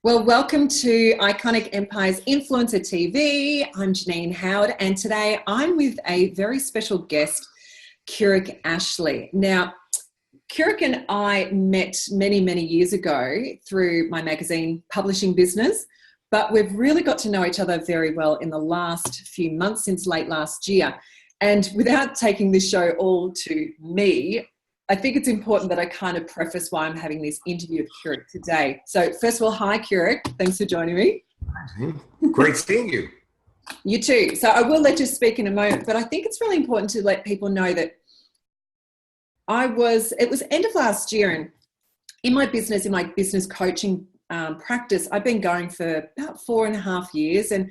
Well, welcome to Iconic Empires Influencer TV. I'm Janine Howard, and today I'm with a very special guest, Kirik Ashley. Now, Kirik and I met many, many years ago through my magazine publishing business, but we've really got to know each other very well in the last few months, since late last year. And without taking this show all to me, I think it's important that I kind of preface why I'm having this interview with Kirik today. So first of all, hi Kirik, thanks for joining me. Great seeing you. You too. So I will let you speak in a moment, but I think it's really important to let people know that it was end of last year, and in my business coaching practice, I've been going for about 4.5 years. And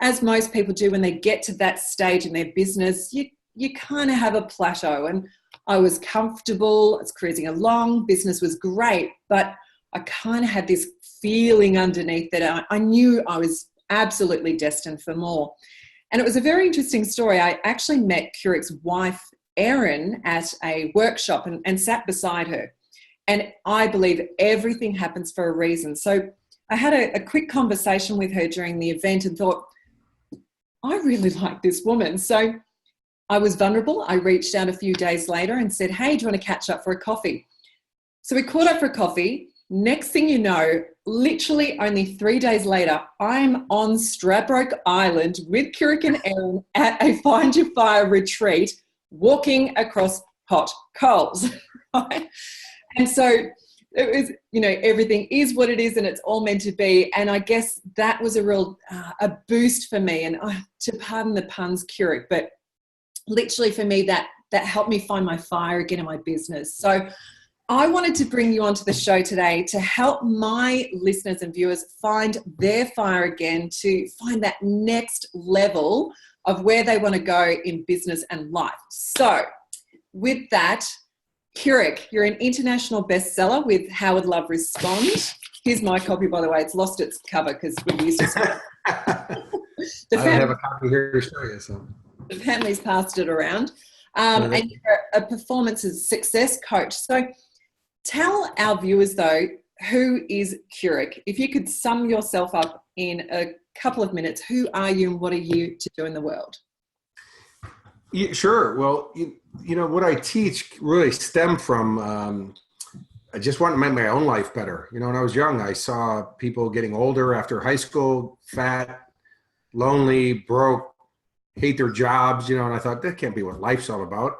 as most people do, when they get to that stage in their business, you kind of have a plateau. And I was comfortable, I was cruising along, business was great, but I kind of had this feeling underneath that I knew I was absolutely destined for more. And it was a very interesting story. I actually met Kirik's wife, Erin, at a workshop and sat beside her. And I believe everything happens for a reason. So I had a quick conversation with her during the event and thought, I really like this woman. So I was vulnerable. I reached out a few days later and said, hey, do you want to catch up for a coffee? So we caught up for coffee. Next thing you know, literally only 3 days later, I'm on Stradbroke Island with Kirik and Erin at a Find Your Fire retreat, walking across hot coals. Right? And so it was, everything is what it is and it's all meant to be. And I guess that was a real a boost for me. And to pardon the puns, Kirik, but literally for me, that helped me find my fire again in my business. So I wanted to bring you onto the show today to help my listeners and viewers find their fire again, to find that next level of where they want to go in business and life. So with that, Kirik, you're an international bestseller with How Would Love Respond. Here's my copy, by the way. It's lost its cover because we used to. I don't have a copy here to show you. So. The family's passed it around. And you're a performance success coach. So tell our viewers, though, who is Kirik? If you could sum yourself up in a couple of minutes, who are you and what are you to do in the world? Yeah, sure. Well, what I teach really stemmed from I just wanted to make my own life better. When I was young, I saw people getting older after high school, fat, lonely, broke, hate their jobs, and I thought that can't be what life's all about.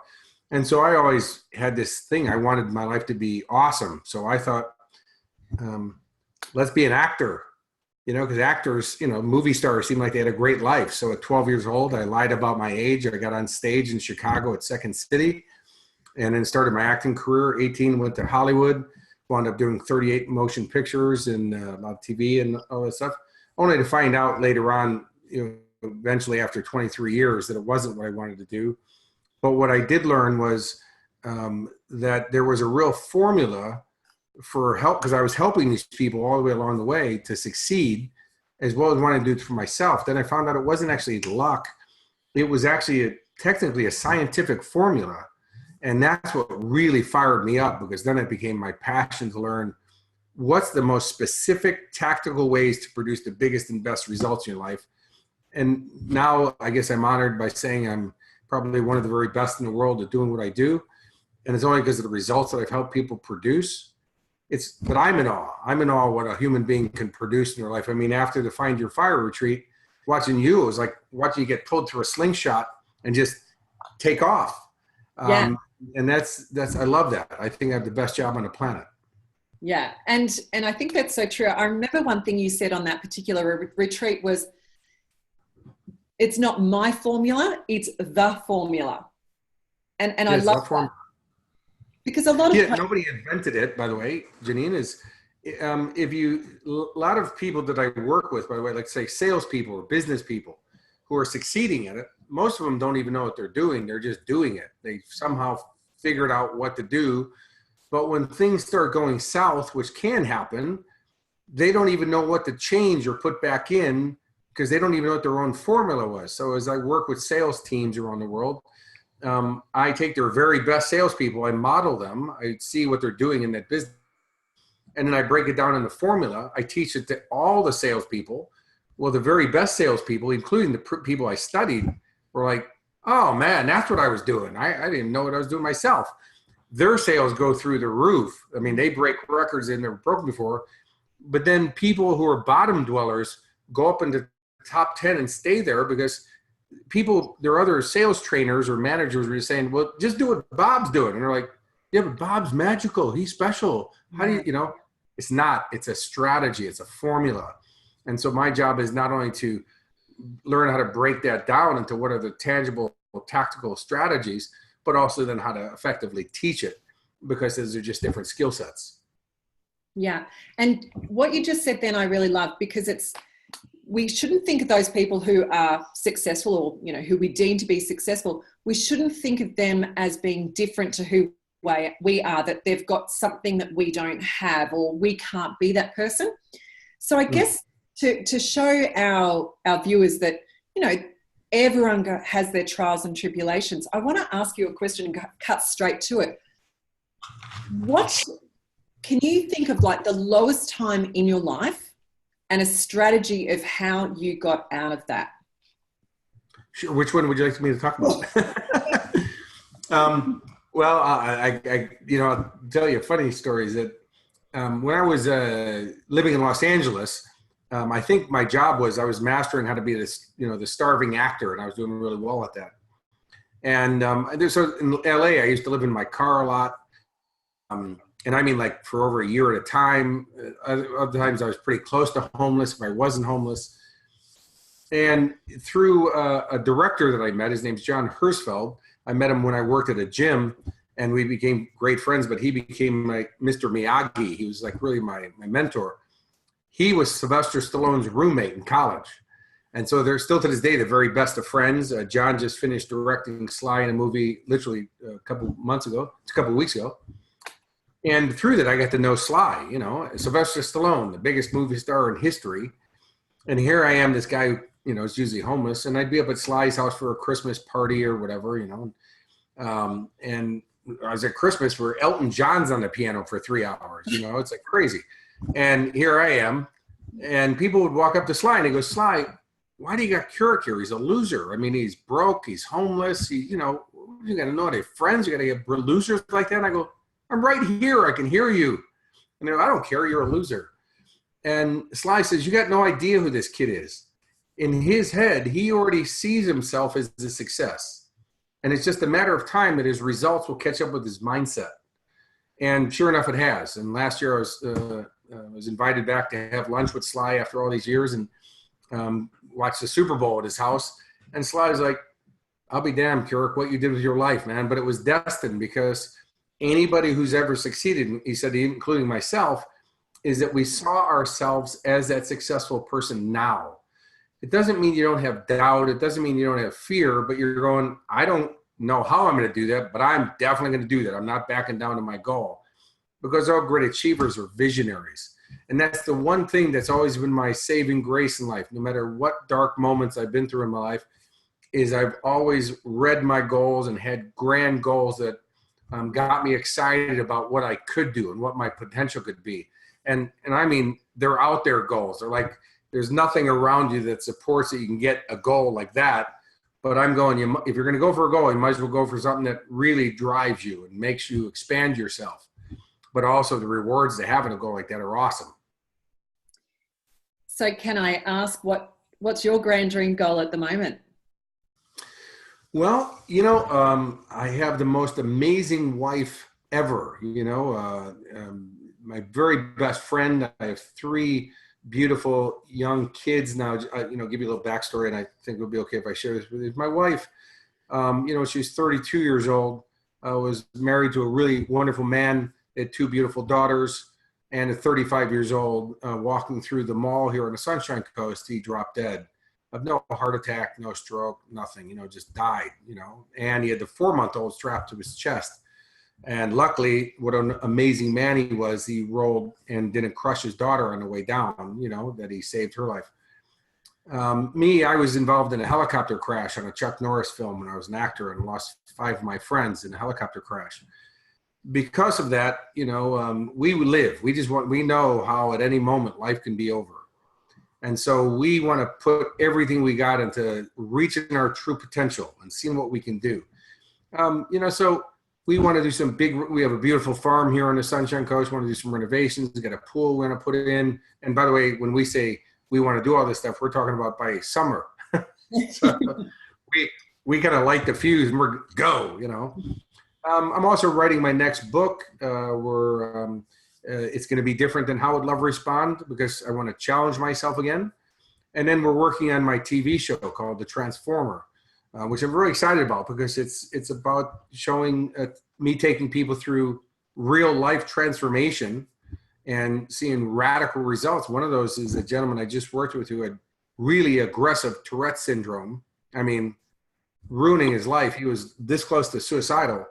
And so I always had this thing. I wanted my life to be awesome. So I thought, let's be an actor, because actors, movie stars seem like they had a great life. So at 12 years old, I lied about my age. I got on stage in Chicago at Second City and then started my acting career. 18, went to Hollywood, wound up doing 38 motion pictures and a lot of TV and all that stuff, only to find out later on, eventually after 23 years, that it wasn't what I wanted to do. But what I did learn was that there was a real formula for help, because I was helping these people all the way along the way to succeed, as well as wanting to do it for myself. Then I found out it wasn't actually luck. It was actually technically a scientific formula. And that's what really fired me up, because then it became my passion to learn what's the most specific tactical ways to produce the biggest and best results in your life. And now I guess I'm honored by saying I'm probably one of the very best in the world at doing what I do. And it's only because of the results that I've helped people produce. But I'm in awe. I'm in awe what a human being can produce in their life. I mean, after the Find Your Fire retreat, watching you, it was like watching you get pulled through a slingshot and just take off. Yeah. And that's I love that. I think I have the best job on the planet. Yeah. And I think that's so true. I remember one thing you said on that particular retreat was, it's not my formula, it's the formula. And I love that. Because a lot of nobody invented it, by the way, Janine, is a lot of people that I work with, by the way, like say salespeople or business people who are succeeding at it, most of them don't even know what they're doing. They're just doing it. They somehow figured out what to do. But when things start going south, which can happen, they don't even know what to change or put back in, because they don't even know what their own formula was. So as I work with sales teams around the world, I take their very best salespeople, I model them, I see what they're doing in that business, and then I break it down in the formula. I teach it to all the salespeople. Well, the very best salespeople, including the people I studied, were like, oh man, that's what I was doing. I didn't know what I was doing myself. Their sales go through the roof. I mean, they break records they've never broken before. But then people who are bottom dwellers go up into top 10 and stay there because people, their other sales trainers or managers were just saying, well, just do what Bob's doing. And they're like, yeah, but Bob's magical. He's special. How do you, you know, it's not, it's a strategy. It's a formula. And so my job is not only to learn how to break that down into what are the tangible tactical strategies, but also then how to effectively teach it, because those are just different skill sets. Yeah. And what you just said then I really love, because we shouldn't think of those people who are successful, or, you know, who we deem to be successful. We shouldn't think of them as being different to who we are, that they've got something that we don't have, or we can't be that person. So I guess to show our viewers that, you know, everyone has their trials and tribulations, I want to ask you a question and cut straight to it. What can you think of, like, the lowest time in your life and a strategy of how you got out of that? Sure. Which one would you like me to talk about? Well, I you know, I'll tell you a funny story is that when I was living in Los Angeles, I think my job was I was mastering how to be this, you know, the starving actor, and I was doing really well at that. And so in LA, I used to live in my car a lot. And I mean, like, for over a year at a time. Other times I was pretty close to homeless if I wasn't homeless. And through a director that I met, his name's John Hersfeld. I met him when I worked at a gym, and we became great friends, but he became like Mr. Miyagi. He was like really my mentor. He was Sylvester Stallone's roommate in college. And so they're still to this day the very best of friends. John just finished directing Sly in a movie literally a couple of weeks ago. And through that, I got to know Sly, you know, Sylvester Stallone, the biggest movie star in history. And here I am, this guy who, you know, is usually homeless. And I'd be up at Sly's house for a Christmas party or whatever, you know. And I was at Christmas where Elton John's on the piano for 3 hours, you know, it's like crazy. And here I am. And people would walk up to Sly and they go, Sly, why do you got Keurig here? He's a loser. I mean, he's broke. He's homeless. You know, you got to know they have friends. You got to get losers like that. And I go, I'm right here. I can hear you. And they're like, I don't care. You're a loser. And Sly says, you got no idea who this kid is. In his head, he already sees himself as a success. And it's just a matter of time that his results will catch up with his mindset. And sure enough, it has. And last year I was invited back to have lunch with Sly after all these years and watch the Super Bowl at his house. And Sly was like, I'll be damned, Keurig, what you did with your life, man. But it was destined, because anybody who's ever succeeded, he said, including myself, is that we saw ourselves as that successful person now. It doesn't mean you don't have doubt. It doesn't mean you don't have fear, but you're going, I don't know how I'm going to do that, but I'm definitely going to do that. I'm not backing down to my goal, because all great achievers are visionaries. And that's the one thing that's always been my saving grace in life. No matter what dark moments I've been through in my life, is I've always read my goals and had grand goals that got me excited about what I could do and what my potential could be. And I mean, they're out there goals. They're like, there's nothing around you that supports that you can get a goal like that. But I'm going, if you're going to go for a goal, you might as well go for something that really drives you and makes you expand yourself. But also the rewards to having a goal like that are awesome. So can I ask, what's your grand dream goal at the moment? Well, you know, I have the most amazing wife ever, you know, my very best friend. I have 3 beautiful young kids now. You know, give you a little backstory, and I think it'll be okay if I share this with you. My wife, you know, she's 32 years old, was married to a really wonderful man, had 2 beautiful daughters, and at 35 years old, walking through the mall here on the Sunshine Coast, he dropped dead of no heart attack, no stroke, nothing, you know, just died, you know. And he had the 4-month-old strapped to his chest. And luckily, what an amazing man he was, he rolled and didn't crush his daughter on the way down, you know, that he saved her life. I was involved in a helicopter crash on a Chuck Norris film when I was an actor, and lost 5 of my friends in a helicopter crash. because of that, we know how at any moment life can be over. And so we want to put everything we got into reaching our true potential and seeing what we can do. So we want to do we have a beautiful farm here on the Sunshine Coast. We want to do some renovations. We got a pool we want to put it in. And by the way, when we say we want to do all this stuff, we're talking about by summer. So we kind of light the fuse and we're go, I'm also writing my next book where it's going to be different than How Would Love Respond, because I want to challenge myself again. And then we're working on my TV show called The Transformer, which I'm really excited about, because it's about showing me taking people through real life transformation and seeing radical results. One of those is a gentleman I just worked with who had really aggressive Tourette syndrome. I mean, ruining his life. He was this close to suicidal.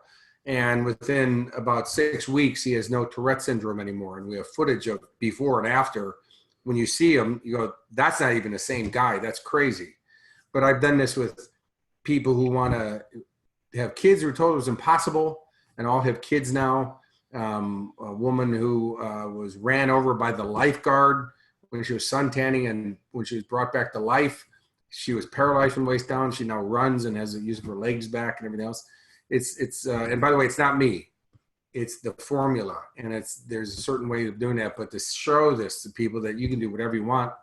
And within about 6 weeks, he has no Tourette syndrome anymore. And we have footage of before and after. When you see him, you go, that's not even the same guy. That's crazy. But I've done this with people who want to have kids who were told it was impossible and all have kids now. A woman who was ran over by the lifeguard when she was suntanning, and when she was brought back to life, she was paralyzed from the waist down. She now runs and has the use of her legs back and everything else. And by the way, it's not me, it's the formula, and there's a certain way of doing that, but to show this to people that you can do whatever you want.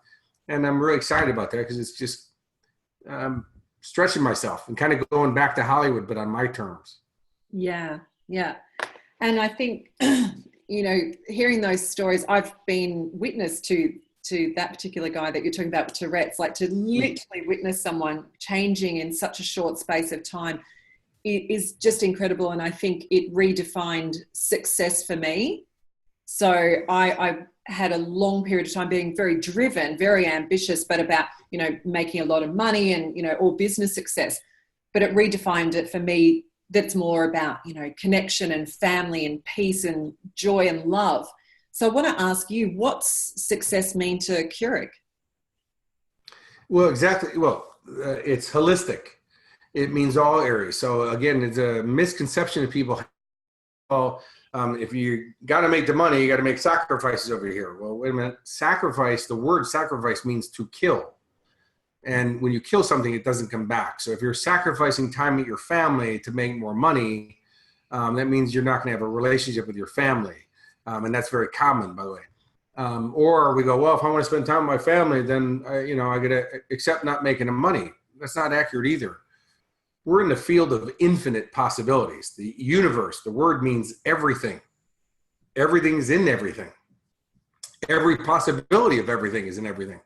And I'm really excited about that, because it's just stretching myself and kind of going back to Hollywood, but on my terms. Yeah. And I think, hearing those stories, I've been witness to that particular guy that you're talking about with Tourette's, like to literally witness someone changing in such a short space of time. It is just incredible. And I think it redefined success for me. So I had a long period of time being very driven, very ambitious, but about, making a lot of money and, all business success. But it redefined it for me. That's more about, connection and family and peace and joy and love. So I want to ask you, what's success mean to Keurig? Well, exactly. Well, it's holistic. It means all areas. So again, it's a misconception of people. If you got to make the money, you got to make sacrifices over here. Well, wait a minute. The word sacrifice means to kill. And when you kill something, it doesn't come back. So if you're sacrificing time with your family to make more money, that means you're not going to have a relationship with your family. And that's very common, by the way. Or we go, well, if I want to spend time with my family, then, I got to accept not making the money. That's not accurate either. We're in the field of infinite possibilities. The universe, the word means everything. Everything's in everything. Every possibility of everything is in everything.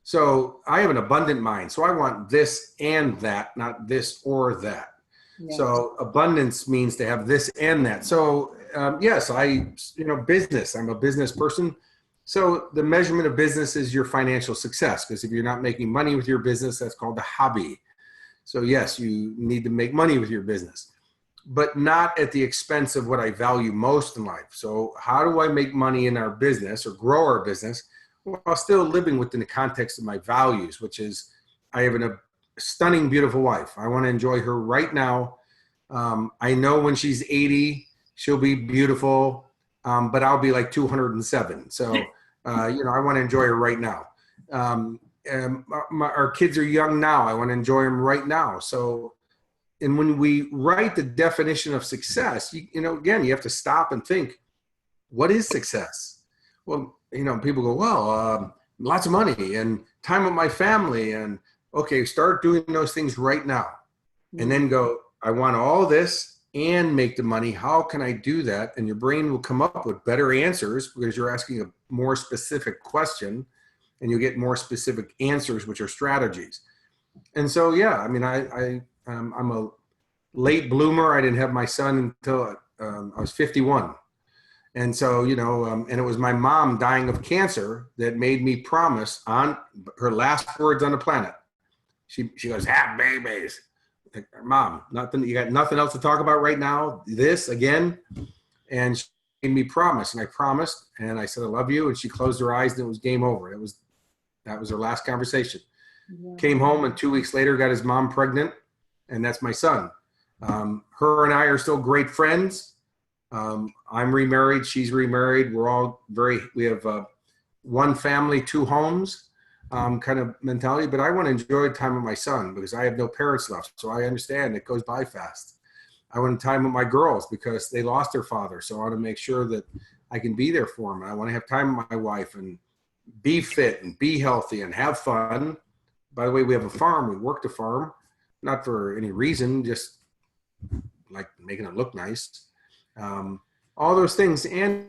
So I have an abundant mind. So I want this and that, not this or that. Yeah. So abundance means to have this and that. So yes, business, I'm a business person. So the measurement of business is your financial success, because if you're not making money with your business, that's called a hobby. So yes, you need to make money with your business, but not at the expense of what I value most in life. So how do I make money in our business or grow our business while still living within the context of my values, which is I have a stunning, beautiful wife. I want to enjoy her right now. I know when she's 80, she'll be beautiful, but I'll be like 207. So, I want to enjoy her right now. Our kids are young now. I want to enjoy them right now. So, and when we write the definition of success, again, you have to stop and think, what is success? Well, people go, well, lots of money and time with my family. And okay, start doing those things right now. And then go, I want all this and make the money. How can I do that? And your brain will come up with better answers, because you're asking a more specific question, and you'll get more specific answers, which are strategies. And so, yeah, I mean, I'm a late bloomer. I didn't have my son until I was 51. And so, and it was my mom dying of cancer that made me promise on her last words on the planet. She goes, have babies. Like, Mom, you got nothing else to talk about right now? This again? And she made me promise. And I promised, and I said, I love you. And she closed her eyes, and it was game over. That was her last conversation. Yeah. Came home, and 2 weeks later got his mom pregnant, and that's my son. Her and I are still great friends. I'm remarried. She's remarried. We have one family, two homes kind of mentality, but I want to enjoy time with my son because I have no parents left. So I understand it goes by fast. I want time with my girls because they lost their father. So I want to make sure that I can be there for them. I want to have time with my wife and be fit and be healthy and have fun. By the way, we have a farm. We work the farm, not for any reason, just like making it look nice. All those things, and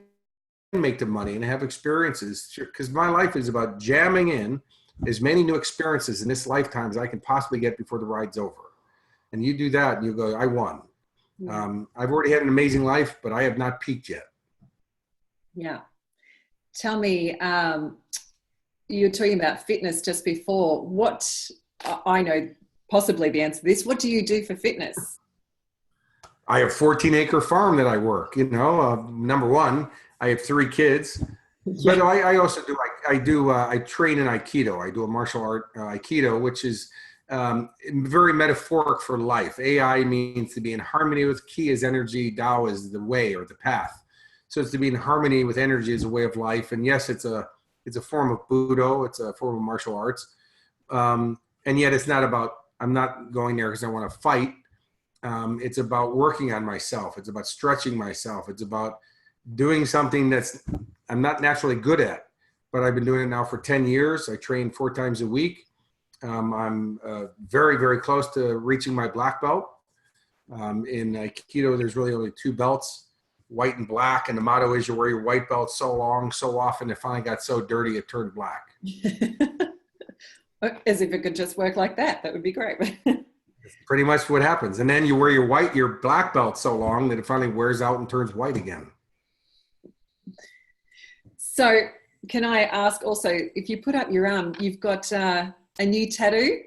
make the money and have experiences, because my life is about jamming in as many new experiences in this lifetime as I can possibly get before the ride's over. And you do that and you go, I won. I've already had an amazing life, but I have not peaked yet. Yeah. Tell me, you were talking about fitness just before. I know possibly the answer to this. What do you do for fitness? I have 14-acre farm that I work, number one, I have 3 kids, but I also I train in Aikido. I do a martial art, Aikido, which is very metaphoric for life. AI means to be in harmony with Ki is energy, Tao is the way or the path. So it's to be in harmony with energy as a way of life. And yes, it's a form of Budo. It's a form of martial arts. And yet it's not about, I'm not going there because I want to fight. It's about working on myself. It's about stretching myself. It's about doing something I'm not naturally good at, but I've been doing it now for 10 years. I train 4 times a week. I'm very, very close to reaching my black belt. In Aikido, there's really only 2 belts, white and black. And the motto is you wear your white belt so long, so often, it finally got so dirty, it turned black. As if it could just work like that. That would be great. That's pretty much what happens. And then you wear your black belt so long that it finally wears out and turns white again. So can I ask also, if you put up your arm, you've got a new tattoo?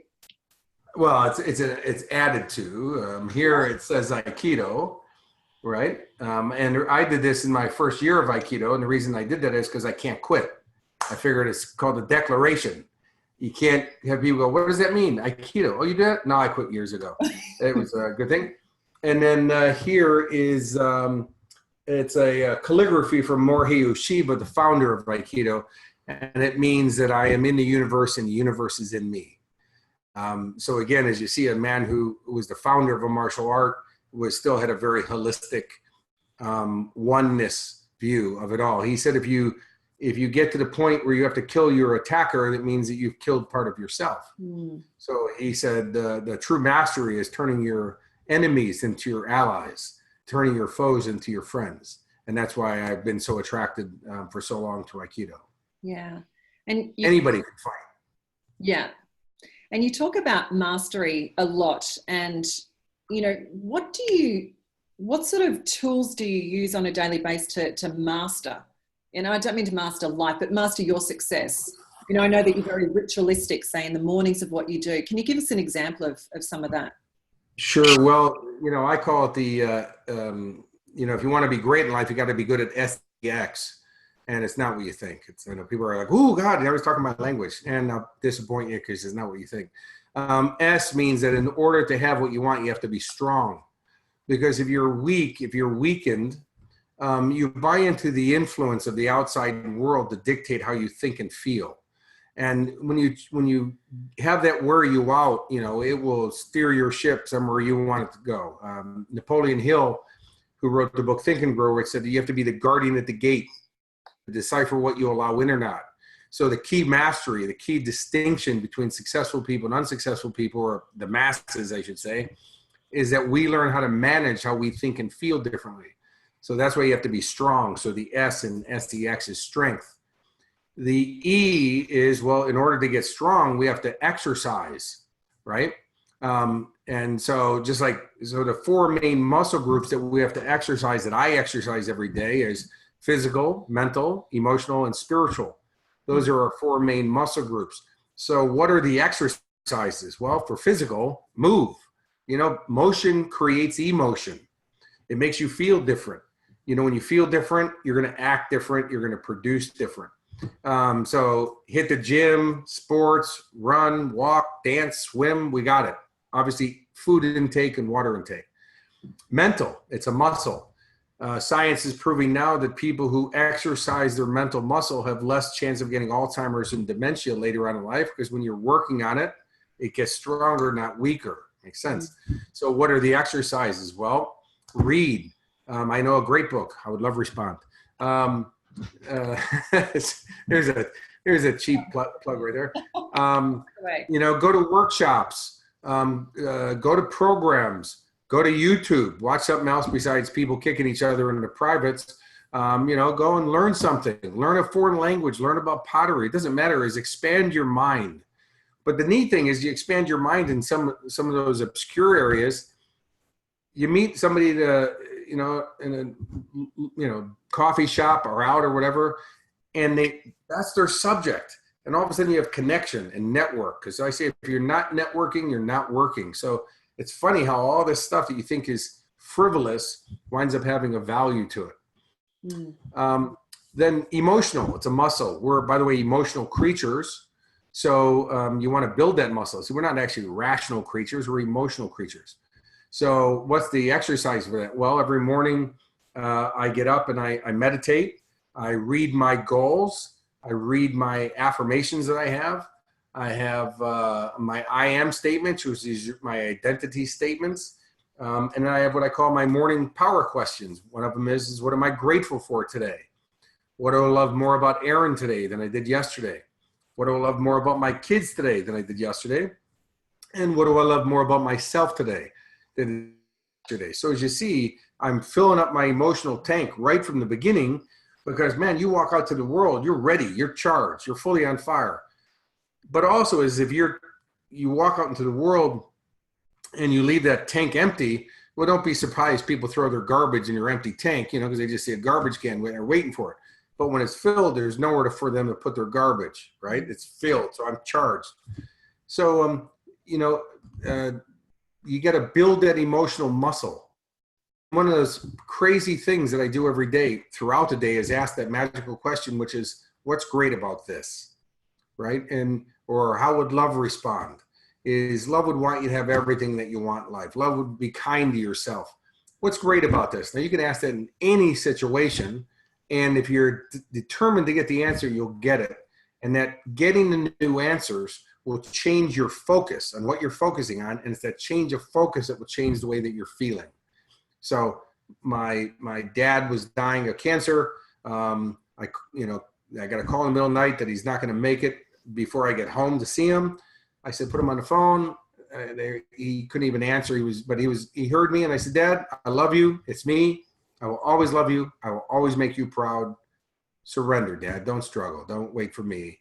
Well, it's added to. Here it says Aikido, right? And I did this in my first year of Aikido. And the reason I did that is because I can't quit. I figured it's called a declaration. You can't have people go, what does that mean? Aikido. Oh, you did it? No, I quit years ago. It was a good thing. And then here is, it's a calligraphy from Morihei Ueshiba, the founder of Aikido. And it means that I am in the universe and the universe is in me. So again, as you see, a man who was the founder of a martial art still had a very holistic oneness view of it all. He said, if you get to the point where you have to kill your attacker, that means that you've killed part of yourself. So he said the true mastery is turning your enemies into your allies, turning your foes into your friends. And that's why I've been so attracted for so long to Aikido. Yeah. And anybody can fight. Yeah. And you talk about mastery a lot. And, what sort of tools do you use on a daily basis to master? And I don't mean to master life, but master your success. I know that you're very ritualistic, say in the mornings of what you do. Can you give us an example of some of that? Sure. Well, I call it the, if you want to be great in life, you got to be good at SDX. And it's not what you think. It's, people are like, oh God, you're always talking my language. And I'll disappoint you because it's not what you think. S means that in order to have what you want, you have to be strong. Because if you're weak, if you're weakened, you buy into the influence of the outside world to dictate how you think and feel. And when you have that wear you out, it will steer your ship somewhere you want it to go. Napoleon Hill, who wrote the book Think and Grow Rich, said that you have to be the guardian at the gate to decipher what you allow in or not. So the key mastery, the key distinction between successful people and unsuccessful people, or the masses, I should say, is that we learn how to manage how we think and feel differently. So that's why you have to be strong. So the S in SDX is strength. The E is, well, in order to get strong, we have to exercise, right? And so the 4 main muscle groups that we have to exercise, that I exercise every day, is physical, mental, emotional, and spiritual. Those are our 4 main muscle groups. So what are the exercises? Well, for physical, move. Motion creates emotion. It makes you feel different. When you feel different, you're going to act different. You're going to produce different. So hit the gym, sports, run, walk, dance, swim. We got it. Obviously, food intake and water intake. Mental, it's a muscle. Science is proving now that people who exercise their mental muscle have less chance of getting Alzheimer's and dementia later on in life, because when you're working on it, it gets stronger, not weaker. Makes sense. So what are the exercises? Well, read. I know a great book. I would love to respond. There's a cheap plug right there. Go to workshops, go to programs, go to YouTube, watch something else besides people kicking each other in the privates. Go and learn something, learn a foreign language, learn about pottery. It doesn't matter, is expand your mind. But the neat thing is you expand your mind in some of those obscure areas. You meet somebody in a coffee shop or out or whatever, and that's their subject. And all of a sudden you have connection and network. Because I say, if you're not networking, you're not working. So it's funny how all this stuff that you think is frivolous winds up having a value to it. Then emotional, it's a muscle. We're, by the way, emotional creatures. So you want to build that muscle. So we're not actually rational creatures, we're emotional creatures. So what's the exercise for that? Well, every morning I get up and I meditate. I read my goals. I read my affirmations that I have. I have my I am statements, which is my identity statements. And then I have what I call my morning power questions. One of them is what am I grateful for today? What do I love more about Aaron today than I did yesterday? What do I love more about my kids today than I did yesterday? And what do I love more about myself today than yesterday? So as you see, I'm filling up my emotional tank right from the beginning, because man, you walk out to the world, you're ready, you're charged, you're fully on fire. But also is if you walk out into the world and you leave that tank empty, well, don't be surprised people throw their garbage in your empty tank, because they just see a garbage can and they're waiting for it. But when it's filled, there's nowhere for them to put their garbage, right? It's filled, so I'm charged. So, you got to build that emotional muscle. One of those crazy things that I do every day throughout the day is ask that magical question, which is, what's great about this, right? Or how would love respond? Is love would want you to have everything that you want in life. Love would be kind to yourself. What's great about this? Now, you can ask that in any situation. And if you're determined to get the answer, you'll get it. And that getting the new answers will change your focus on what you're focusing on. And it's that change of focus that will change the way that you're feeling. So my dad was dying of cancer. I got a call in the middle of the night that he's not going to make it before I get home to see him. I said, put him on the phone. He couldn't even answer. He heard me. And I said, Dad, I love you. It's me. I will always love you. I will always make you proud. Surrender, Dad. Don't struggle. Don't wait for me.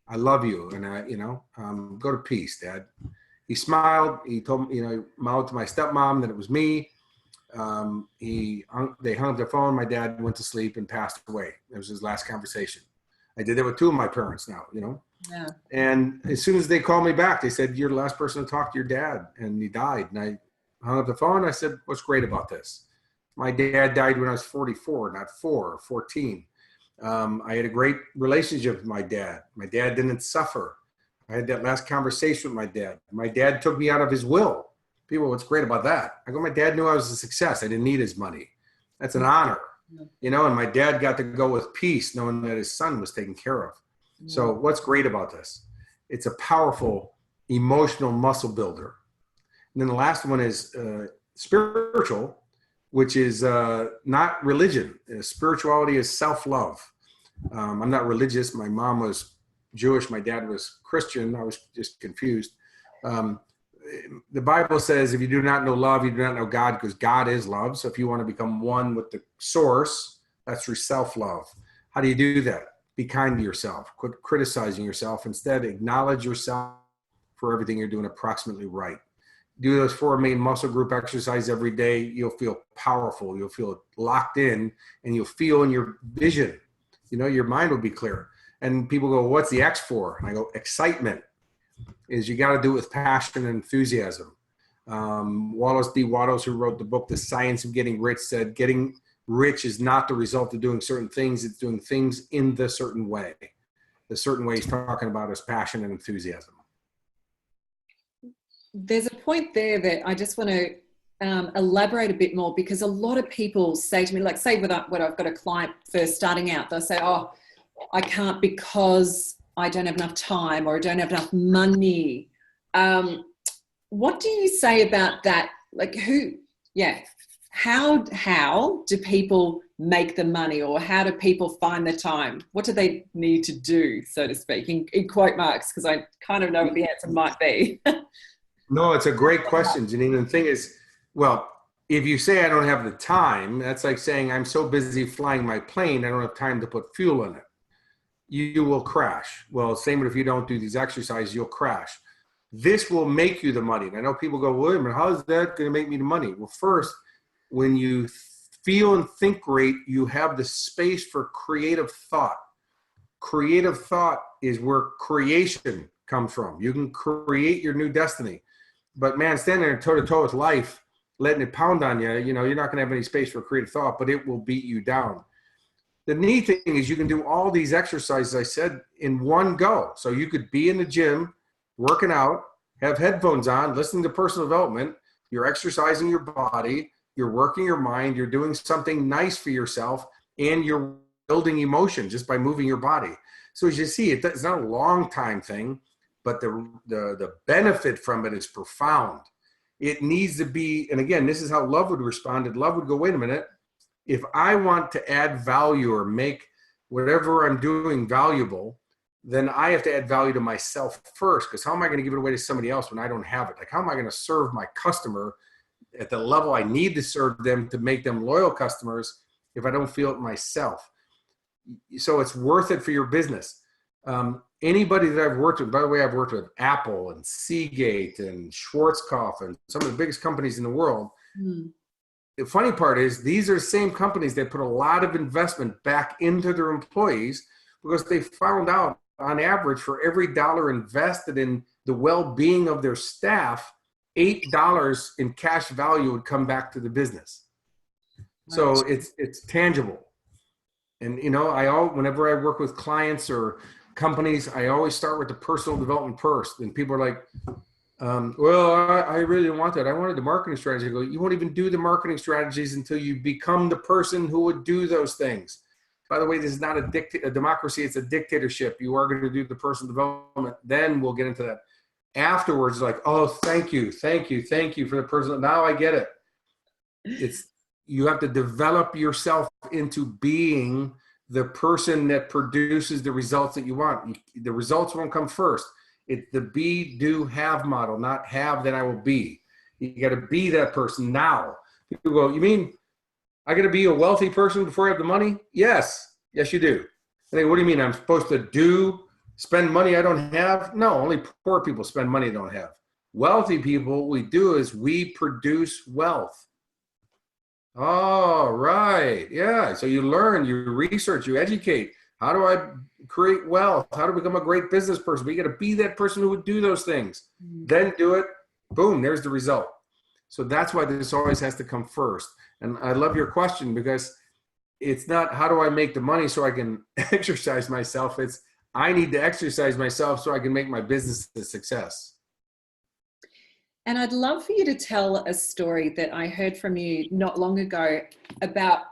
I love you. And go to peace, Dad. He smiled. He told me, he mouthed to my stepmom that it was me. They hung up the phone. My dad went to sleep and passed away. It was his last conversation. I did that with two of my parents now, Yeah. And as soon as they called me back, they said, you're the last person to talk to your dad. And he died. And I hung up the phone. I said, what's great about this? My dad died when I was 44, not 4 or 14. I had a great relationship with my dad. My dad didn't suffer. I had that last conversation with my dad. My dad took me out of his will. People, what's great about that? I go, my dad knew I was a success. I didn't need his money. That's an honor. And my dad got to go with peace knowing that his son was taken care of. So what's great about this? It's a powerful emotional muscle builder. And then the last one is spiritual, which is not religion. Spirituality is self-love. I'm not religious. My mom was Jewish. My dad was Christian. I was just confused. The Bible says if you do not know love, you do not know God, because God is love. So if you want to become one with the source, that's through self-love. How do you do that? Be kind to yourself. Quit criticizing yourself. Instead, acknowledge yourself for everything you're doing approximately right. Do those 4 main muscle group exercises every day. You'll feel powerful. You'll feel locked in, and you'll feel in your vision. Your mind will be clear. And people go, what's the X for? And I go, excitement. Is you got to do it with passion and enthusiasm. Wallace D. Wattles, who wrote the book, The Science of Getting Rich, said getting rich is not the result of doing certain things. It's doing things in the certain way. The certain way he's talking about is passion and enthusiasm. There's a point there that I just want to elaborate a bit more? Because a lot of people say to me, like, say when I've got a client first starting out, they'll say, oh, I can't because I don't have enough time or I don't have enough money. What do you say about that? Like how do people make the money, or how do people find the time? What do they need to do, so to speak, in quote marks, because I kind of know what the answer might be. No, it's a great question, Janine. And the thing is, well, if you say I don't have the time, that's like saying I'm so busy flying my plane, I don't have time to put fuel in it. You will crash. Well, same if you don't do these exercises, you'll crash. This will make you the money. And I know people go, wait a minute, how is that going to make me the money? Well, first, when you feel and think great, you have the space for creative thought. Creative thought is where creation comes from. You can create your new destiny. But man, standing there toe to toe with life, letting it pound on you, you're not going to have any space for creative thought, but it will beat you down. The neat thing is you can do all these exercises, I said, in one go. So you could be in the gym, working out, have headphones on, listening to personal development. You're exercising your body, you're working your mind, you're doing something nice for yourself, and you're building emotion just by moving your body. So as you see, it's not a long time thing, but the benefit from it is profound. It needs to be, and again, this is how love would respond. Love would go, wait a minute, if I want to add value or make whatever I'm doing valuable, then I have to add value to myself first, because how am I going to give it away to somebody else when I don't have it? Like, how am I going to serve my customer at the level I need to serve them to make them loyal customers if I don't feel it myself? So it's worth it for your business. Anybody that I've worked with, by the way, I've worked with Apple and Seagate and Schwarzkopf and some of the biggest companies in the world. Mm. The funny part is these are the same companies that put a lot of investment back into their employees, because they found out on average for every dollar invested in the well-being of their staff, $8 in cash value would come back to the business. Right. So it's tangible. And, whenever I work with clients or companies, I always start with the personal development first. And people are like, well, I really didn't want that. I wanted the marketing strategy. I go, you won't even do the marketing strategies until you become the person who would do those things. By the way, this is not a democracy. It's a dictatorship. You are going to do the personal development. Then we'll get into that. Afterwards, like, oh, thank you for the personal. Now I get it. You have to develop yourself into being the person that produces the results that you want. The results won't come first. It's the be, do, have model, not have, then I will be. You got to be that person now. People go, you mean I got to be a wealthy person before I have the money? Yes, you do. And they go, what do you mean? I'm supposed to spend money I don't have? No, only poor people spend money they don't have. Wealthy people, what we do is we produce wealth. Oh, right. Yeah. So you learn, you research, you educate. How do I create wealth? How to become a great business person? But you got to be that person who would do those things. Then do it. Boom, there's the result. So that's why this always has to come first. And I love your question, because it's not how do I make the money so I can exercise myself. It's I need to exercise myself so I can make my business a success. And I'd love for you to tell a story that I heard from you not long ago about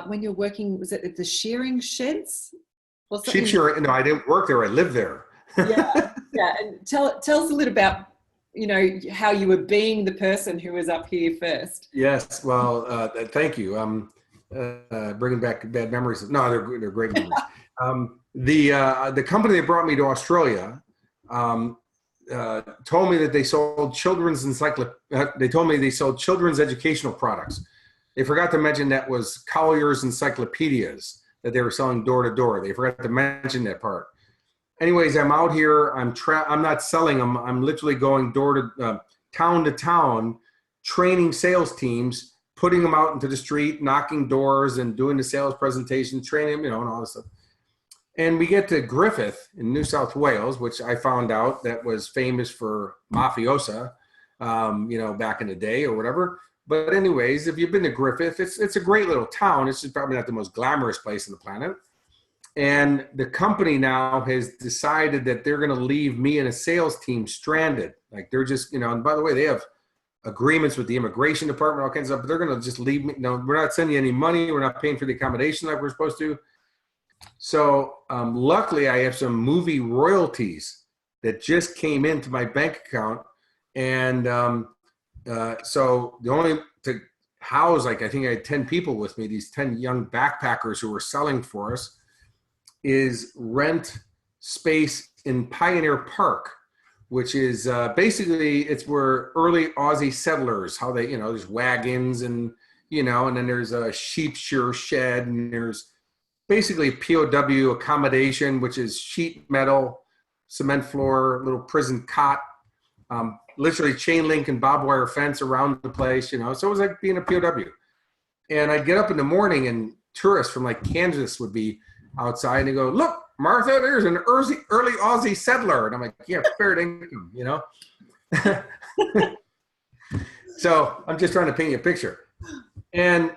when you're working, was it at the shearing sheds? Sheep shearing? No, I didn't work there. I lived there. Yeah. And tell us a little about, how you were being the person who was up here first. Yes. Well, thank you. Bringing back bad memories. No, they're great memories. The company that brought me to Australia told me that they sold they told me they sold children's educational products. They forgot to mention that was Collier's encyclopedias that they were selling door to door. They forgot to mention that part. Anyways, I'm out here. I'm not selling them. I'm literally going door to town, training sales teams, putting them out into the street, knocking doors, and doing the sales presentation, training them, and all this stuff. And we get to Griffith in New South Wales, which I found out that was famous for mafiosa, back in the day or whatever. But anyways, if you've been to Griffith, it's a great little town. It's just probably not the most glamorous place on the planet. And the company now has decided that they're going to leave me and a sales team stranded. Like they're just, and by the way, they have agreements with the immigration department, all kinds of stuff, but they're going to just leave me. No, we're not sending you any money. We're not paying for the accommodation like we're supposed to. So luckily I have some movie royalties that just came into my bank account. And so the only to house, like I think I had 10 people with me, these 10 young backpackers who were selling for us, is rent space in Pioneer Park, which is basically, it's where early Aussie settlers, how they, there's wagons and, and then there's a sheep shear shed, and there's basically POW accommodation, which is sheet metal, cement floor, little prison cot, literally chain link and barbed wire fence around the place, so it was like being a POW. And I'd get up in the morning and tourists from like Kansas would be outside and they go, "Look, Martha, there's an early Aussie settler." And I'm like, yeah, fair income, So I'm just trying to paint you a picture. And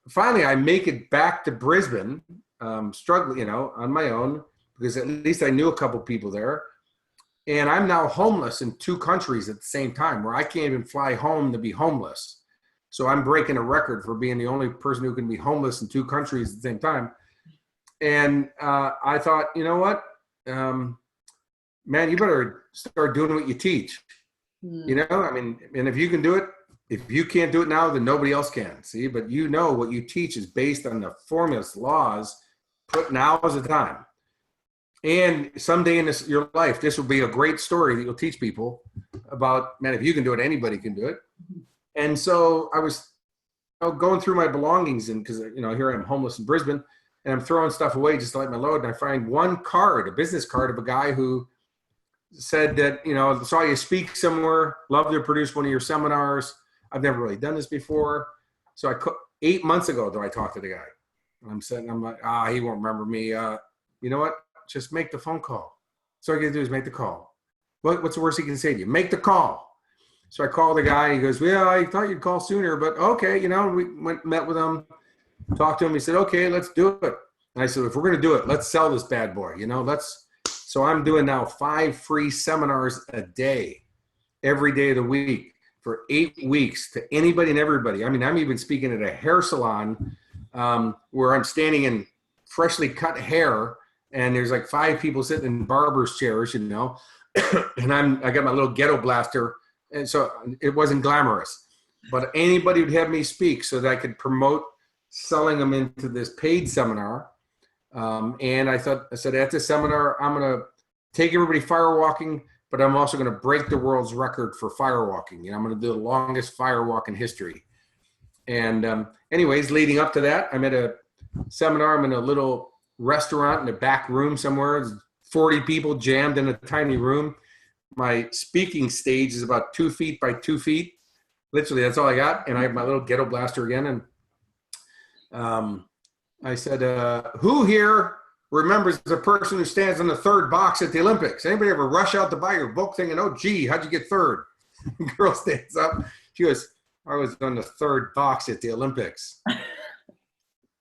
finally I make it back to Brisbane, struggling, on my own, because at least I knew a couple people there. And I'm now homeless in 2 countries at the same time, where I can't even fly home to be homeless. So I'm breaking a record for being the only person who can be homeless in 2 countries at the same time. And I thought, you know what, man, you better start doing what you teach. And if you can do it, if you can't do it now, then nobody else can. See, but what you teach is based on the formulas, laws, put now is the time. And someday in your life, this will be a great story that you'll teach people about, man, if you can do it, anybody can do it. And so I was going through my belongings, and because, here I am homeless in Brisbane, and I'm throwing stuff away just to light my load. And I find one card, a business card of a guy who said that, saw you speak somewhere, love to produce one of your seminars. I've never really done this before. So 8 months ago, though, I talked to the guy. I'm like, he won't remember me. You know what? Just make the phone call. So all I got to do is make the call. What's the worst he can say to you? Make the call. So I called the guy. He goes, "Well, I thought you'd call sooner, but okay." We met with him, talked to him. He said, "Okay, let's do it." And I said, "If we're going to do it, let's sell this bad boy. So I'm doing now 5 free seminars a day, every day of the week for 8 weeks to anybody and everybody. I mean, I'm even speaking at a hair salon where I'm standing in freshly cut hair, and there's like 5 people sitting in barber's chairs, and I got my little ghetto blaster, and so it wasn't glamorous, but anybody would have me speak so that I could promote selling them into this paid seminar. And I said at this seminar, I'm going to take everybody firewalking, but I'm also going to break the world's record for firewalking. I'm going to do the longest firewalk in history. And anyways, leading up to that, I'm at a seminar. I'm in a little restaurant in the back room somewhere. There's 40 people jammed in a tiny room. My speaking stage is about 2 feet by 2 feet. Literally, that's all I got. And I have my little ghetto blaster again. And I said, who here remembers the person who stands on the 3rd box at the Olympics? Anybody ever rush out to buy your book thinking, "Oh, gee, how'd you get 3rd?" Girl stands up. She goes, "I was on the 3rd box at the Olympics."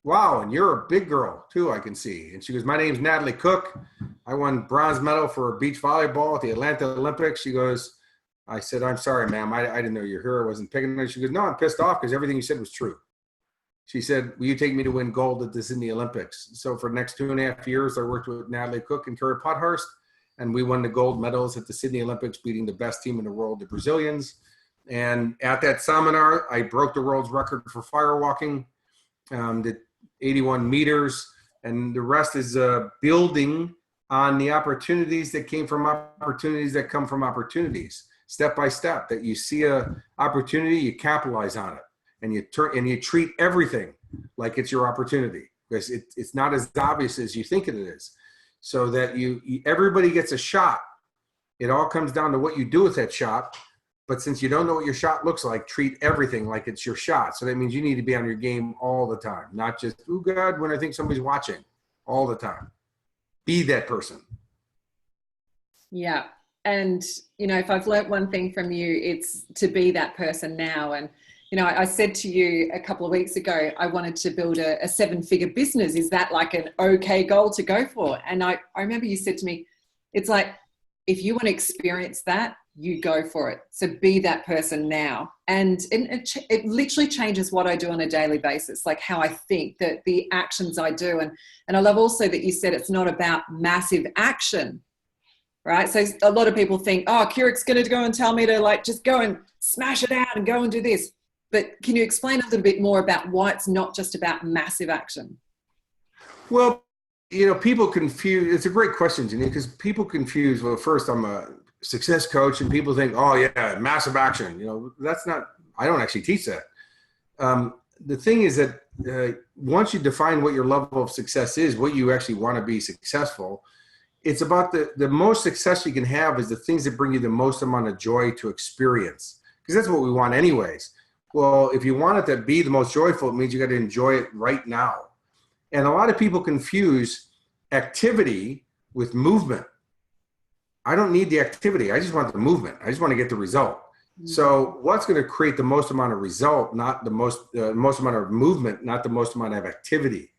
"Wow, and you're a big girl too, I can see." And she goes, "My name's Natalie Cook. I won bronze medal for beach volleyball at the Atlanta Olympics." She goes, I said, "I'm sorry, ma'am. I didn't know you're here. I wasn't picking on you." She goes, "No, I'm pissed off because everything you said was true." She said, "Will you take me to win gold at the Sydney Olympics?" So for the next 2.5 years, I worked with Natalie Cook and Kerry Pothurst, and we won the gold medals at the Sydney Olympics, beating the best team in the world, the Brazilians. And at that seminar, I broke the world's record for firewalking, did 81 meters, and the rest is building on the opportunities that came from opportunities that come from opportunities, step by step, that you see a opportunity, you capitalize on it. And you treat everything like it's your opportunity, because it's not as obvious as you think it is. So that everybody gets a shot. It all comes down to what you do with that shot. But since you don't know what your shot looks like, treat everything like it's your shot. So that means you need to be on your game all the time, not just, "Oh God," when I think somebody's watching. All the time. Be that person. Yeah. And, if I've learnt one thing from you, it's to be that person now. And, I said to you a couple of weeks ago, I wanted to build a 7-figure business. Is that like an okay goal to go for? And I remember you said to me, it's like, if you want to experience that, you go for it. So be that person now. And it literally changes what I do on a daily basis, like how I think, that the actions I do. And I love also that you said it's not about massive action, right? So a lot of people think, oh, Kirik's going to go and tell me to like just go and smash it out and go and do this. But can you explain a little bit more about why it's not just about massive action? Well, people confuse, it's a great question, Janine, because people confuse, well, first I'm a success coach and people think, oh yeah, massive action. That's not, I don't actually teach that. The thing is that once you define what your level of success is, what you actually want to be successful, it's about the most success you can have is the things that bring you the most amount of joy to experience, because that's what we want anyways. Well, if you want it to be the most joyful, it means you got to enjoy it right now. And a lot of people confuse activity with movement. I don't need the activity. I just want the movement. I just want to get the result. Mm-hmm. So what's going to create the most amount of result, not the most amount of movement, not the most amount of activity.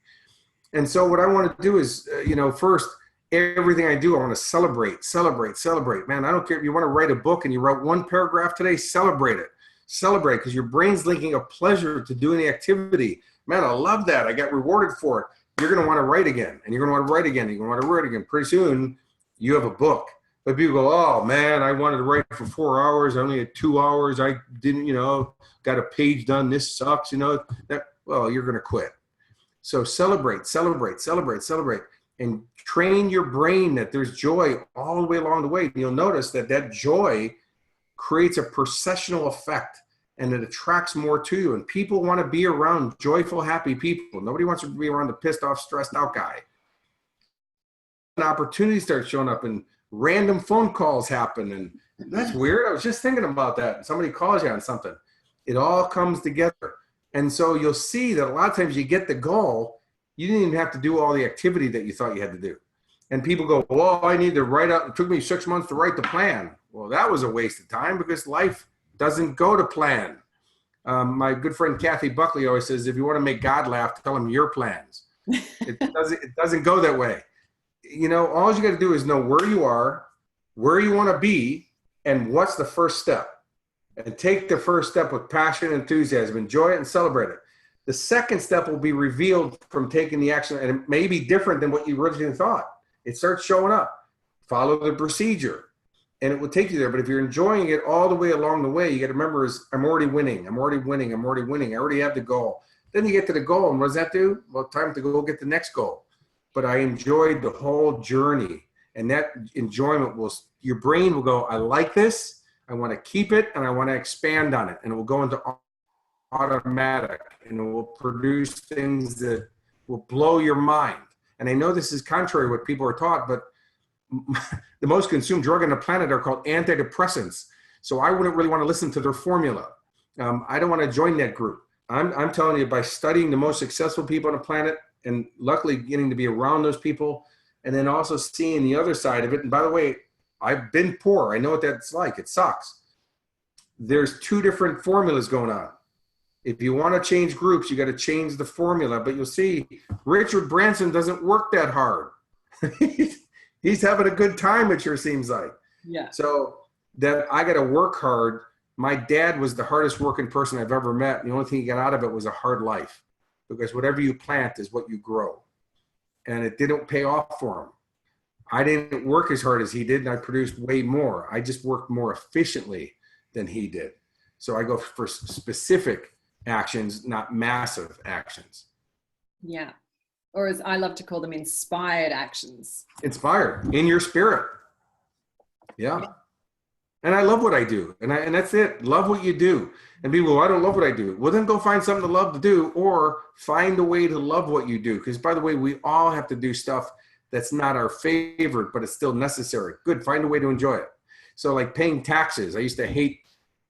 And so what I want to do is, first, everything I do, I want to celebrate. Man, I don't care if you want to write a book and you wrote one paragraph today, celebrate it. Celebrate, because your brain's linking a pleasure to doing the activity. Man, I love that. I got rewarded for it. You're going to want to write again, and you're going to want to write again. You're going to want to write again. Pretty soon, you have a book. But people go, oh, man, I wanted to write for 4 hours. I only had 2 hours. I didn't, got a page done. This sucks, well, you're going to quit. So celebrate, and train your brain that there's joy all the way along the way. And you'll notice that joy creates a processional effect, and it attracts more to you. And people want to be around joyful, happy people. Nobody wants to be around the pissed off, stressed out guy. An opportunity starts showing up and random phone calls happen. And that's weird. I was just thinking about that. Somebody calls you on something. It all comes together. And so you'll see that a lot of times you get the goal, you didn't even have to do all the activity that you thought you had to do. And people go, well, I need to write out, it took me 6 months to write the plan. Well, that was a waste of time, because life doesn't go to plan. My good friend Kathy Buckley always says, if you want to make God laugh, tell him your plans. It doesn't go that way. All you got to do is know where you are, where you want to be, and what's the first step. And take the first step with passion and enthusiasm. Enjoy it and celebrate it. The second step will be revealed from taking the action, and it may be different than what you originally thought. It starts showing up. Follow the procedure, and it will take you there. But if you're enjoying it all the way along the way, you got to remember is, I'm already winning. I already have the goal. Then you get to the goal, and what does that do? Well, time to go get the next goal. But I enjoyed the whole journey, and that enjoyment your brain will go, I like this, I want to keep it, and I want to expand on it. And it will go into automatic, and it will produce things that will blow your mind. And I know this is contrary to what people are taught, but the most consumed drug on the planet are called antidepressants. So I wouldn't really want to listen to their formula. I don't want to join that group. I'm telling you, by studying the most successful people on the planet, and luckily getting to be around those people, and then also seeing the other side of it. And by the way, I've been poor. I know what that's like. It sucks. There's 2 different formulas going on. If you want to change groups, you got to change the formula. But you'll see Richard Branson doesn't work that hard. He's having a good time, it sure seems like. Yeah. So that I got to work hard. My dad was the hardest working person I've ever met. And the only thing he got out of it was a hard life, because whatever you plant is what you grow. And it didn't pay off for him. I didn't work as hard as he did, and I produced way more. I just worked more efficiently than he did. So I go for specific actions, not massive actions. Yeah. Or as I love to call them, inspired actions. Inspired in your spirit. Yeah. And I love what I do. And that's it. Love what you do. And people, well, I don't love what I do. Well, then go find something to love to do, or find a way to love what you do. Because by the way, we all have to do stuff that's not our favorite, but it's still necessary. Good. Find a way to enjoy it. So like paying taxes. I used to hate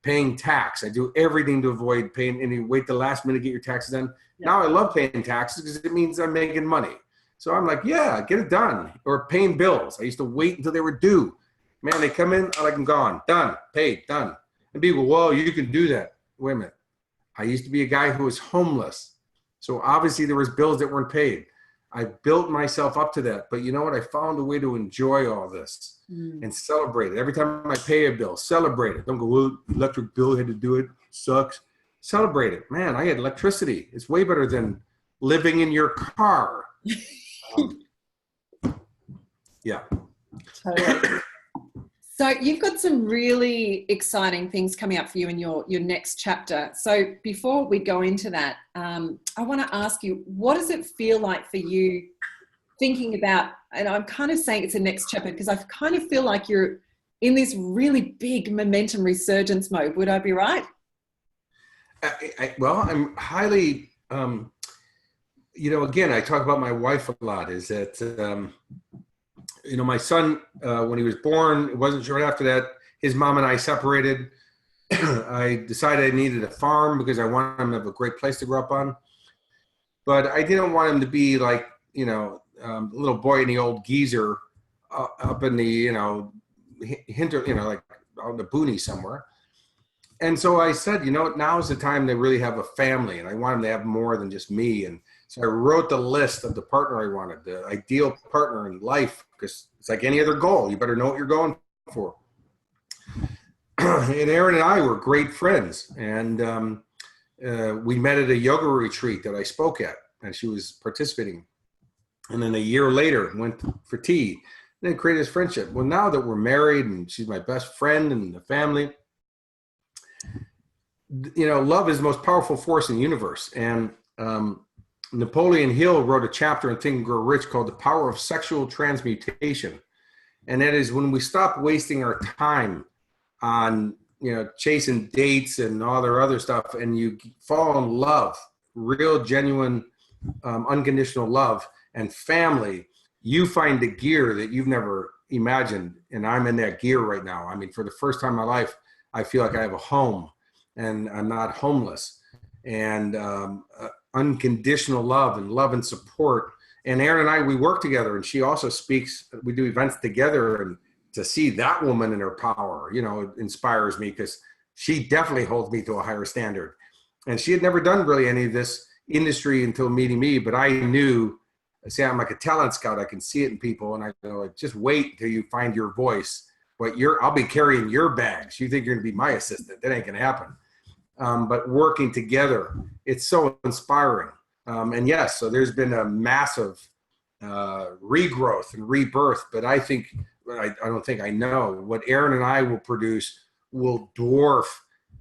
paying tax. I do everything to avoid paying, and you wait the last minute to get your taxes done. Yeah. Now I love paying taxes because it means I'm making money. So I'm like, yeah, get it done. Or paying bills. I used to wait until they were due. Man, they come in, I'm like, I'm gone, done, paid, done. And people, whoa, you can do that. Wait a minute. I used to be a guy who was homeless. So obviously there was bills that weren't paid. I built myself up to that. But you know what? I found a way to enjoy all this and celebrate it. Every time I pay a bill, celebrate it. Don't go, well, electric bill, had to do it. Sucks. Celebrate it. Man, I had electricity. It's way better than living in your car. Yeah. Totally. So you've got some really exciting things coming up for you in your next chapter. So before we go into that, I want to ask you, what does it feel like for you thinking about, and I'm kind of saying it's a next chapter because I kind of feel like you're in this really big momentum resurgence mode. Would I be right? Well, I'm highly, again, I talk about my wife a lot, is that, my son, when he was born, it wasn't short after that, his mom and I separated. I decided I needed a farm because I wanted him to have a great place to grow up on. But I didn't want him to be like, little boy in the old geezer up in the, like out in the boonies somewhere. And so I said, now's the time to really have a family, and I want him to have more than just me. And so I wrote the list of the partner I wanted, the ideal partner in life, because it's like any other goal. You better know what you're going for. And Erin and I were great friends. And we met at a yoga retreat that I spoke at, and she was participating. And then a year later, went for tea, and then created this friendship. Well, now that we're married and she's my best friend and the family, love is the most powerful force in the universe. And Napoleon Hill wrote a chapter in Think and Grow Rich called The Power of Sexual Transmutation. And that is when we stop wasting our time on, chasing dates and all their other stuff, and you fall in love, real, genuine, unconditional love and family, you find the gear that you've never imagined. And I'm in that gear right now. I mean, for the first time in my life, I feel like I have a home and I'm not homeless. And unconditional love and support. And Erin and I, we work together, and she also speaks, we do events together, and to see that woman in her power, it inspires me, because she definitely holds me to a higher standard. And she had never done really any of this industry until meeting me, but I knew, I'm like a talent scout. I can see it in people, and I go, just wait till you find your voice. But I'll be carrying your bags. You think you're gonna be my assistant? That ain't gonna happen. But working together, it's so inspiring. And yes, so there's been a massive regrowth and rebirth, but I don't think I know what Erin and I will produce will dwarf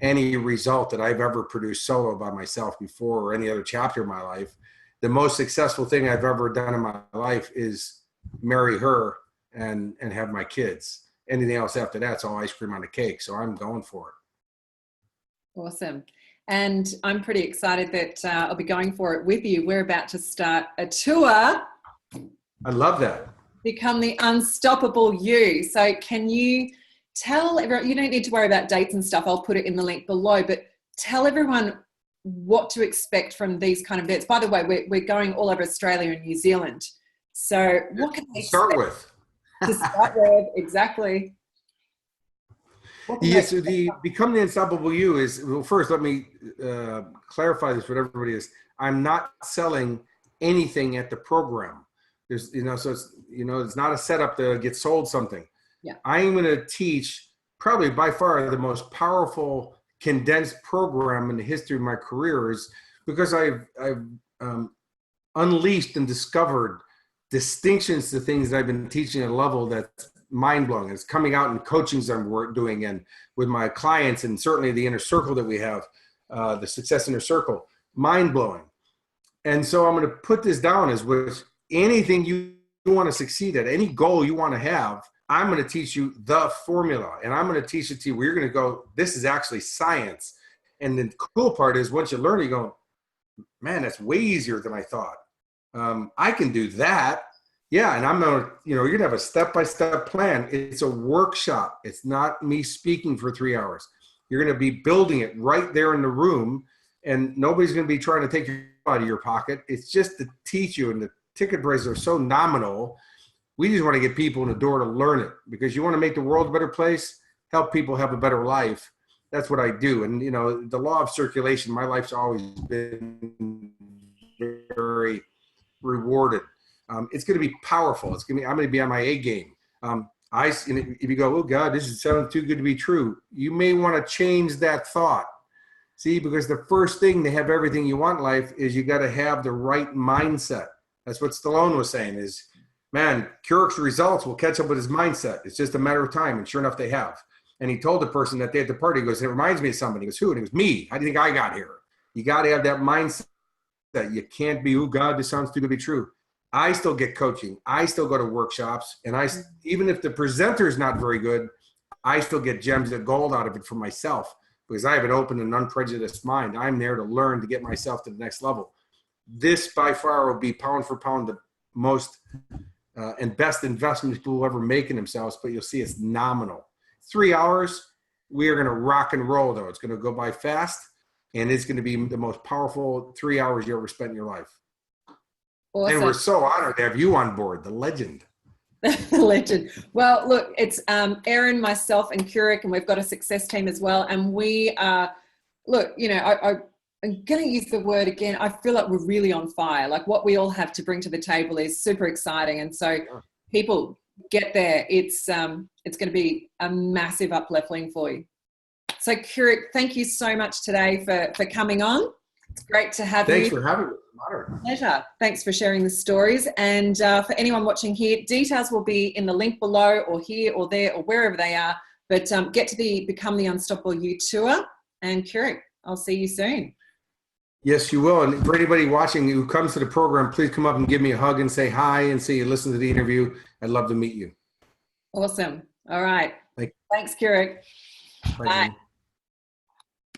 any result that I've ever produced solo by myself before, or any other chapter of my life. The most successful thing I've ever done in my life is marry her and have my kids. Anything else after that's all ice cream on the cake. So I'm going for it. Awesome. And I'm pretty excited that I'll be going for it with you. We're about to start a tour. I love that. Become the Unstoppable You. So can you tell everyone, you don't need to worry about dates and stuff. I'll put it in the link below, but tell everyone what to expect from these kind of events. By the way, we're going all over Australia and New Zealand. So what can they start with? To start with, exactly. Yes, so the Become the Unstoppable You is, well, first let me clarify this for everybody is, I'm not selling anything at the program. There's, so it's, it's not a setup to get sold something. Yeah. I'm going to teach probably by far the most powerful condensed program in the history of my career, is because I've unleashed and discovered distinctions to things that I've been teaching at a level that's mind-blowing. It's coming out in coachings I'm doing and with my clients, and certainly the inner circle that we have, the Success Inner Circle, mind-blowing. And so I'm going to put this down as with anything you want to succeed at, any goal you want to have, I'm going to teach you the formula, and I'm going to teach it to you where you're going to go, this is actually science. And the cool part is once you learn it, you go, man, that's way easier than I thought. I can do that. Yeah. And I'm going to, you're going to have a step-by-step plan. It's a workshop. It's not me speaking for 3 hours. You're going to be building it right there in the room, and nobody's going to be trying to take you out of your pocket. It's just to teach you, and the ticket prices are so nominal. We just want to get people in the door to learn it, because you want to make the world a better place, help people have a better life. That's what I do. And, the law of circulation, my life's always been very rewarded. It's going to be powerful. I'm going to be on my A game. If you go, oh God, this is sounding too good to be true, you may want to change that thought. See, because the first thing to have everything you want in life is you got to have the right mindset. That's what Stallone was saying is, man, Keurig's results will catch up with his mindset. It's just a matter of time. And sure enough, they have. And he told the person that day at the party, he goes, it reminds me of somebody. He goes, who? And he goes, me. How do you think I got here? You got to have that mindset that you can't be, oh God, this sounds too good to be true. I still get coaching. I still go to workshops. And even if the presenter is not very good, I still get gems of gold out of it for myself because I have an open and unprejudiced mind. I'm there to learn to get myself to the next level. This by far will be pound for pound the most and best investment people will ever make in themselves, but you'll see it's nominal. 3 hours, we are going to rock and roll though. It's going to go by fast and it's going to be the most powerful 3 hours you ever spent in your life. Awesome. And we're so honored to have you on board, the legend. The legend. Well, look, it's Erin, myself, and Keurig, and we've got a success team as well. And we are, look, you know, I'm going to use the word again. I feel like we're really on fire. Like what we all have to bring to the table is super exciting. And so people get there. It's going to be a massive upliftment for you. So Keurig, thank you so much today for coming on. It's great to have you. Thanks for having me. Pleasure. Thanks for sharing the stories. And for anyone watching here, details will be in the link below or here or there or wherever they are. But get to Become the Unstoppable You tour. And Keurig, I'll see you soon. Yes, you will. And for anybody watching who comes to the program, please come up and give me a hug and say hi and say you listen to the interview. I'd love to meet you. Awesome. All right. Thanks, Keurig. Bye.